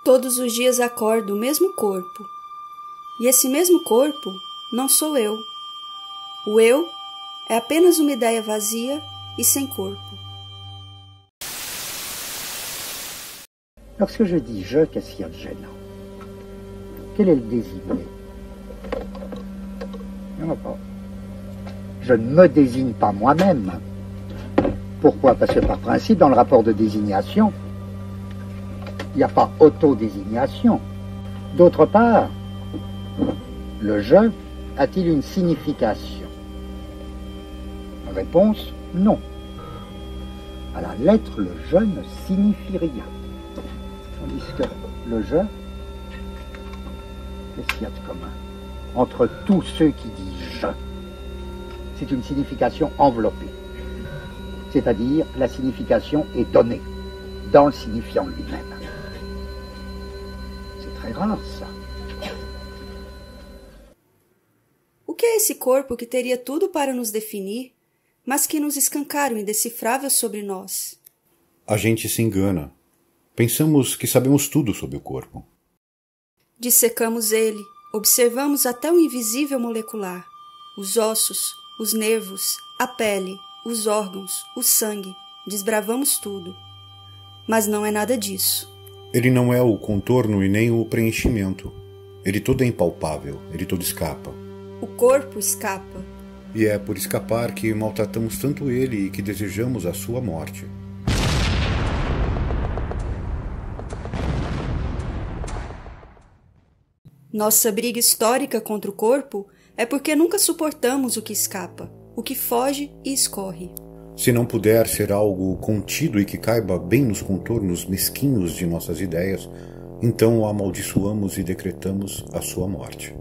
Todos os dias acordo o mesmo corpo. E esse mesmo corpo não sou eu. O eu é apenas uma ideia vazia e sem corpo. Lorsque je dis je, qu'est-ce qu'il y a de gênant? Quel est le désigné? Il n'y en a pas. Je ne me désigne pas moi-même. Pourquoi? Parce que par principe, dans le rapport de désignation, il n'y a pas autodésignation. D'autre part, le je a-t-il une signification? Réponse, non. À la lettre, le je ne signifie rien. Tandis que le je, qu'est-ce qu'il y a de commun entre tous ceux qui disent je? C'est une signification enveloppée. C'est-à-dire, la signification est donnée dans le signifiant lui-même. C'est très rare, ça. O que é esse corpo que teria tudo para nos definir, mas que nos escancara o indecifrável sobre nós? A gente se engana. Pensamos que sabemos tudo sobre o corpo. Dissecamos ele, observamos até o invisível molecular, os ossos, os nervos, a pele, os órgãos, o sangue, desbravamos tudo. Mas não é nada disso. Ele não é o contorno e nem o preenchimento. Ele todo é impalpável, ele todo escapa. O corpo escapa. E é por escapar que maltratamos tanto ele e que desejamos a sua morte. Nossa briga histórica contra o corpo é porque nunca suportamos o que escapa, o que foge e escorre. Se não puder ser algo contido e que caiba bem nos contornos mesquinhos de nossas ideias, então o amaldiçoamos e decretamos a sua morte.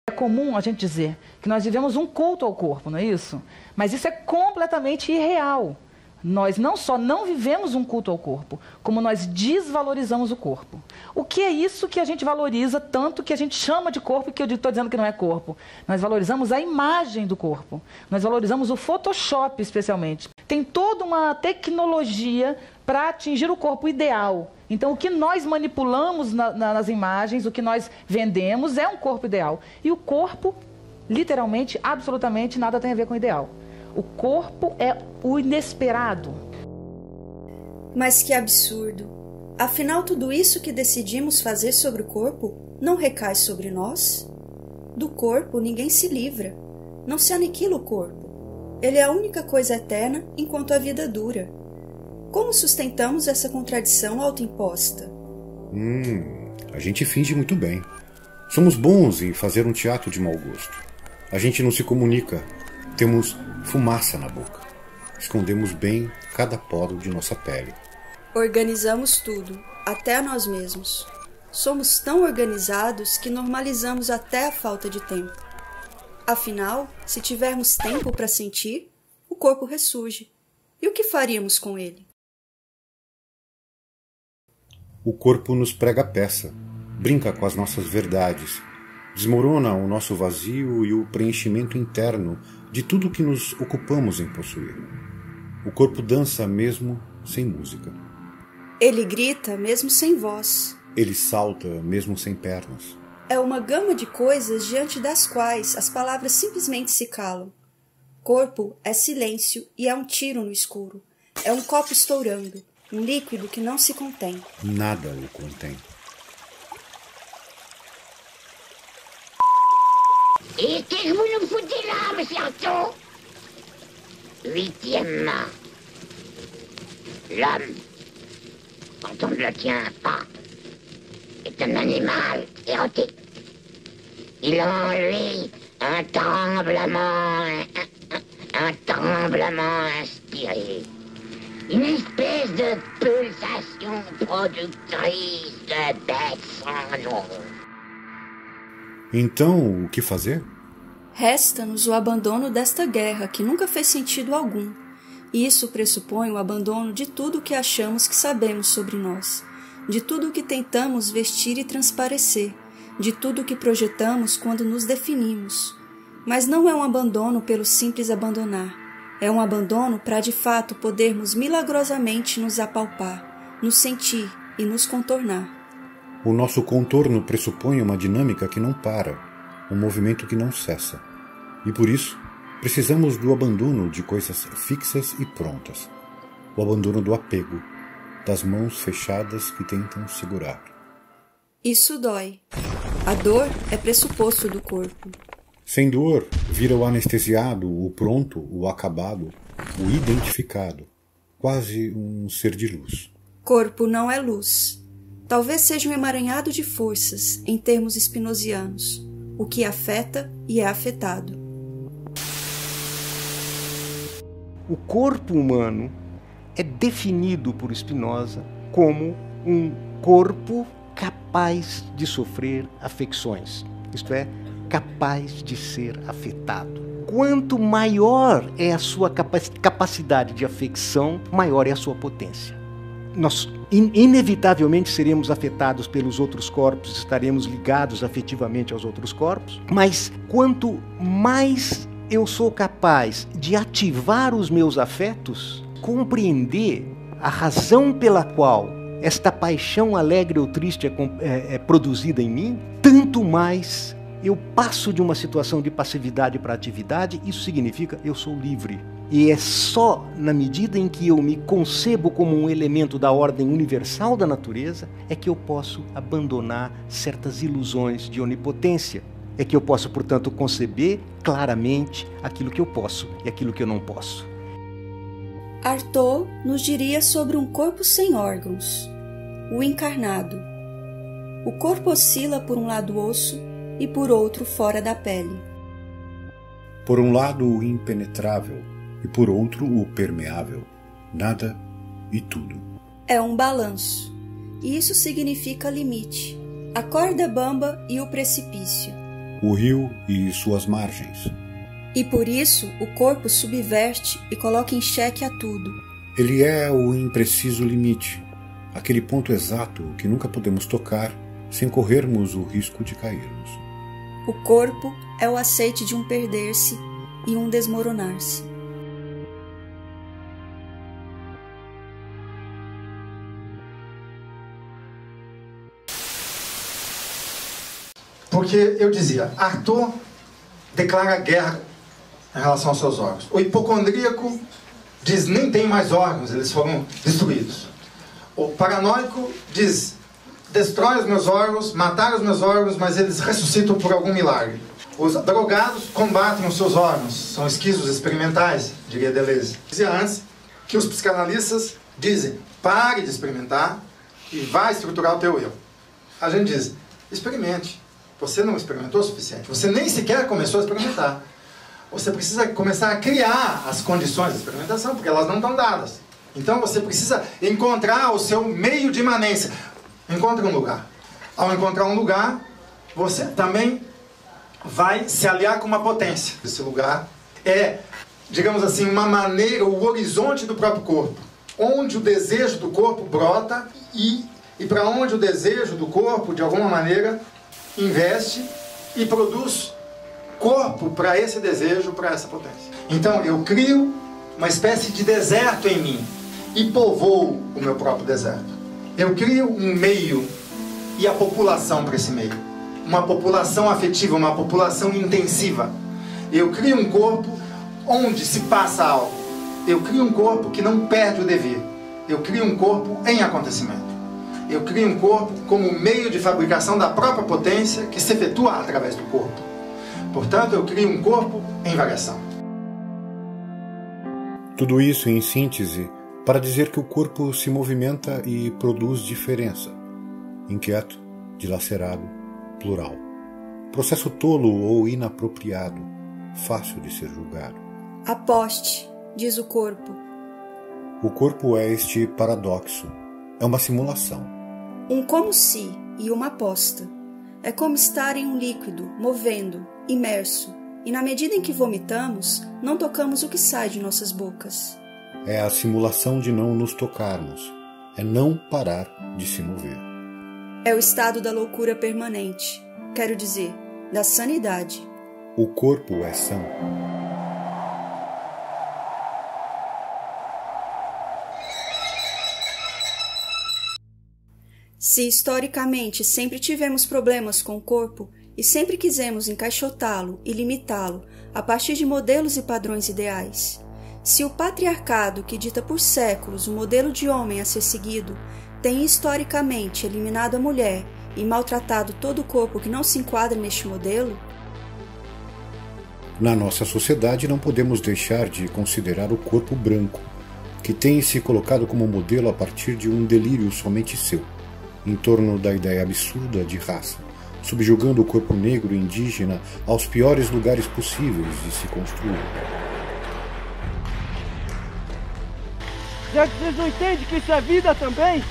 É comum a gente dizer que nós vivemos um culto ao corpo, não é isso? Mas isso é completamente irreal. Nós não só não vivemos um culto ao corpo, como nós desvalorizamos o corpo. O que é isso que a gente valoriza tanto que a gente chama de corpo e que eu estou dizendo que não é corpo? Nós valorizamos a imagem do corpo. Nós valorizamos o Photoshop, especialmente. Tem toda uma tecnologia para atingir o corpo ideal. Então, o que nós manipulamos nas imagens, o que nós vendemos é um corpo ideal. E o corpo, literalmente, absolutamente nada tem a ver com o ideal. O corpo é o inesperado. Mas que absurdo! Afinal, tudo isso que decidimos fazer sobre o corpo não recai sobre nós? Do corpo ninguém se livra. Não se aniquila o corpo. Ele é a única coisa eterna enquanto a vida dura. Como sustentamos essa contradição autoimposta? A gente finge muito bem. Somos bons em fazer um teatro de mau gosto. A gente não se comunica. Temos fumaça na boca. Escondemos bem cada poro de nossa pele. Organizamos tudo, até nós mesmos. Somos tão organizados que normalizamos até a falta de tempo. Afinal, se tivermos tempo para sentir, o corpo ressurge. E o que faríamos com ele? O corpo nos prega peça, brinca com as nossas verdades, desmorona o nosso vazio e o preenchimento interno de tudo que nos ocupamos em possuir. O corpo dança mesmo sem música. Ele grita mesmo sem voz. Ele salta mesmo sem pernas. É uma gama de coisas diante das quais as palavras simplesmente se calam. Corpo é silêncio e é um tiro no escuro. É um copo estourando, um líquido que não se contém. Nada o contém. Et qu'est-ce que vous nous foutez là, monsieur Artaud? Huitièmement, l'homme, quand on ne le tient pas, est un animal érotique. Il a en lui un tremblement inspiré. Une espèce de pulsation productrice de bête sans nom. Então, o que fazer? Resta-nos o abandono desta guerra que nunca fez sentido algum, e isso pressupõe o abandono de tudo o que achamos que sabemos sobre nós, de tudo o que tentamos vestir e transparecer, de tudo o que projetamos quando nos definimos. Mas não é um abandono pelo simples abandonar, É um abandono para de fato podermos milagrosamente nos apalpar, nos sentir e nos contornar. O nosso contorno pressupõe uma dinâmica que não para, um movimento que não cessa. E por isso, precisamos do abandono de coisas fixas e prontas. O abandono do apego, das mãos fechadas que tentam segurar. Isso dói. A dor é pressuposto do corpo. Sem dor, vira o anestesiado, o pronto, o acabado, o identificado, quase um ser de luz. Corpo não é luz. Talvez seja um emaranhado de forças, em termos spinozianos, o que afeta e é afetado. O corpo humano é definido por Spinoza como um corpo capaz de sofrer afecções, isto é, capaz de ser afetado. Quanto maior é a sua capacidade de afecção, maior é a sua potência. Nós inevitavelmente seremos afetados pelos outros corpos, estaremos ligados afetivamente aos outros corpos, mas quanto mais eu sou capaz de ativar os meus afetos, compreender a razão pela qual esta paixão alegre ou triste é produzida em mim, tanto mais eu passo de uma situação de passividade para atividade. Isso significa eu sou livre. E é só na medida em que eu me concebo como um elemento da ordem universal da natureza é que eu posso abandonar certas ilusões de onipotência. É que eu posso, portanto, conceber claramente aquilo que eu posso e aquilo que eu não posso. Artaud nos diria sobre um corpo sem órgãos, o encarnado. O corpo oscila por um lado osso e por outro fora da pele. Por um lado o impenetrável e por outro o permeável, nada e tudo. É um balanço, e isso significa limite, a corda bamba e o precipício. O rio e suas margens. E por isso o corpo subverte e coloca em xeque a tudo. Ele é o impreciso limite, aquele ponto exato que nunca podemos tocar sem corrermos o risco de cairmos. O corpo é o aceite de um perder-se e um desmoronar-se. Porque eu dizia, Artaud declara guerra em relação aos seus órgãos. O hipocondríaco diz, nem tem mais órgãos, eles foram destruídos. O paranoico diz, destrói os meus órgãos, mataram os meus órgãos, mas eles ressuscitam por algum milagre. Os drogados combatem os seus órgãos, são esquizos experimentais, diria Deleuze. Dizia antes que os psicanalistas dizem, pare de experimentar e vai estruturar o teu eu. A gente diz, experimente. Você não experimentou o suficiente. Você nem sequer começou a experimentar. Você precisa começar a criar as condições de experimentação, porque elas não estão dadas. Então você precisa encontrar o seu meio de imanência. Encontre um lugar. Ao encontrar um lugar, você também vai se aliar com uma potência. Esse lugar é, digamos assim, uma maneira, o horizonte do próprio corpo. Onde o desejo do corpo brota e para onde o desejo do corpo, de alguma maneira, investe e produz corpo para esse desejo, para essa potência. Então eu crio uma espécie de deserto em mim e povoo o meu próprio deserto. Eu crio um meio e a população para esse meio. Uma população afetiva, uma população intensiva. Eu crio um corpo onde se passa algo. Eu crio um corpo que não perde o devir. Eu crio um corpo em acontecimento. Eu crio um corpo como meio de fabricação da própria potência que se efetua através do corpo. Portanto, eu crio um corpo em variação. Tudo isso em síntese para dizer que o corpo se movimenta e produz diferença. Inquieto, dilacerado, plural. Processo tolo ou inapropriado, fácil de ser julgado. Aposte, diz o corpo. O corpo é este paradoxo. É uma simulação. Um como se e uma aposta. É como estar em um líquido, movendo, imerso, e na medida em que vomitamos, não tocamos o que sai de nossas bocas. É a simulação de não nos tocarmos. É não parar de se mover. É o estado da loucura permanente, quero dizer, da sanidade. O corpo é são. Se historicamente sempre tivemos problemas com o corpo e sempre quisemos encaixotá-lo e limitá-lo a partir de modelos e padrões ideais, se o patriarcado que dita por séculos o modelo de homem a ser seguido tem historicamente eliminado a mulher e maltratado todo o corpo que não se enquadra neste modelo, na nossa sociedade não podemos deixar de considerar o corpo branco, que tem se colocado como modelo a partir de um delírio somente seu, em torno da ideia absurda de raça, subjugando o corpo negro e indígena aos piores lugares possíveis de se construir. Já que vocês não entendem que isso é vida também?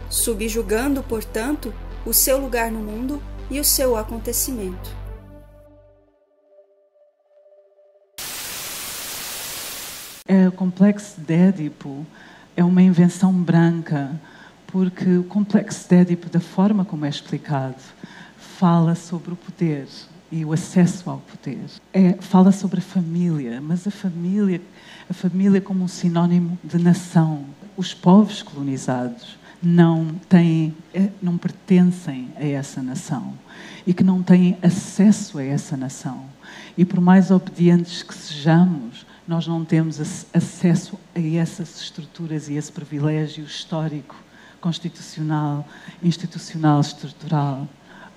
Subjugando, portanto, o seu lugar no mundo e o seu acontecimento. O complexo de Édipo é uma invenção branca, porque o complexo de Édipo, da forma como é explicado, fala sobre o poder e o acesso ao poder. Fala sobre a família, mas a família como um sinónimo de nação. Os povos colonizados não pertencem a essa nação e que não têm acesso a essa nação. E por mais obedientes que sejamos, nós não temos acesso a essas estruturas e esse privilégio histórico, constitucional, institucional, estrutural.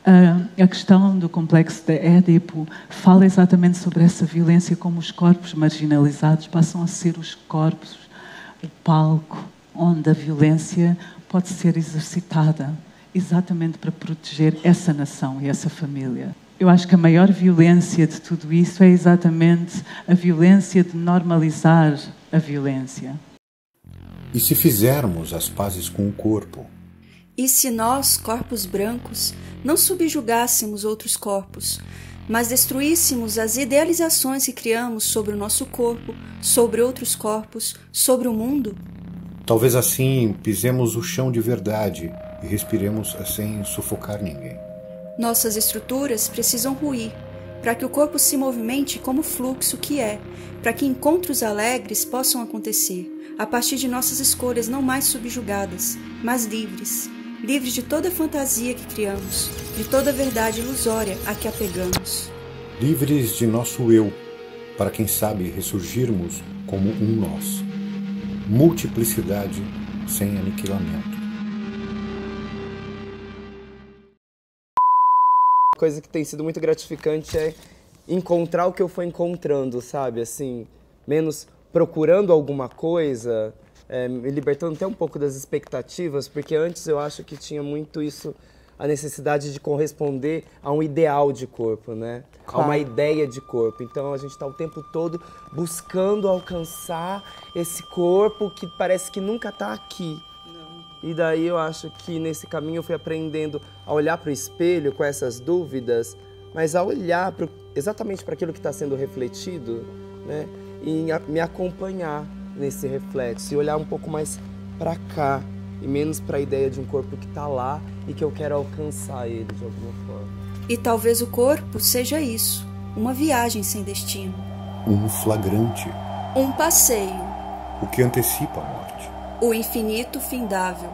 A questão do complexo de Édipo fala exatamente sobre essa violência, como os corpos marginalizados passam a ser os corpos, o palco onde a violência pode ser exercitada, exatamente para proteger essa nação e essa família. Eu acho que a maior violência de tudo isso é exatamente a violência de normalizar a violência. E se fizermos as pazes com o corpo? E se nós, corpos brancos, não subjugássemos outros corpos, mas destruíssemos as idealizações que criamos sobre o nosso corpo, sobre outros corpos, sobre o mundo? Talvez assim pisemos o chão de verdade e respiremos sem sufocar ninguém. Nossas estruturas precisam ruir, para que o corpo se movimente como fluxo que é, para que encontros alegres possam acontecer, a partir de nossas escolhas não mais subjugadas, mas livres, livres de toda fantasia que criamos, de toda verdade ilusória a que apegamos. Livres de nosso eu, para quem sabe ressurgirmos como um nós. Multiplicidade sem aniquilamento. Coisa que tem sido muito gratificante é encontrar o que eu fui encontrando, sabe? Assim, menos procurando alguma coisa, me libertando até um pouco das expectativas, porque antes eu acho que tinha muito isso, a necessidade de corresponder a um ideal de corpo, né? Claro. A uma ideia de corpo. Então a gente está o tempo todo buscando alcançar esse corpo que parece que nunca está aqui. E daí eu acho que nesse caminho eu fui aprendendo a olhar para o espelho com essas dúvidas, mas a olhar exatamente para aquilo que está sendo refletido, né? E me acompanhar nesse reflexo e olhar um pouco mais para cá e menos para a ideia de um corpo que está lá e que eu quero alcançar ele de alguma forma. E talvez o corpo seja isso, uma viagem sem destino. Um flagrante. Um passeio. O que antecipa a morte. O infinito findável.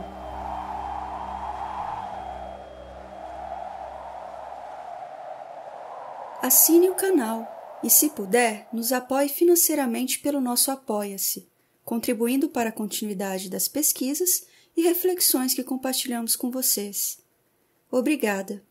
Assine o canal e, se puder, nos apoie financeiramente pelo nosso Apoia-se, contribuindo para a continuidade das pesquisas e reflexões que compartilhamos com vocês. Obrigada.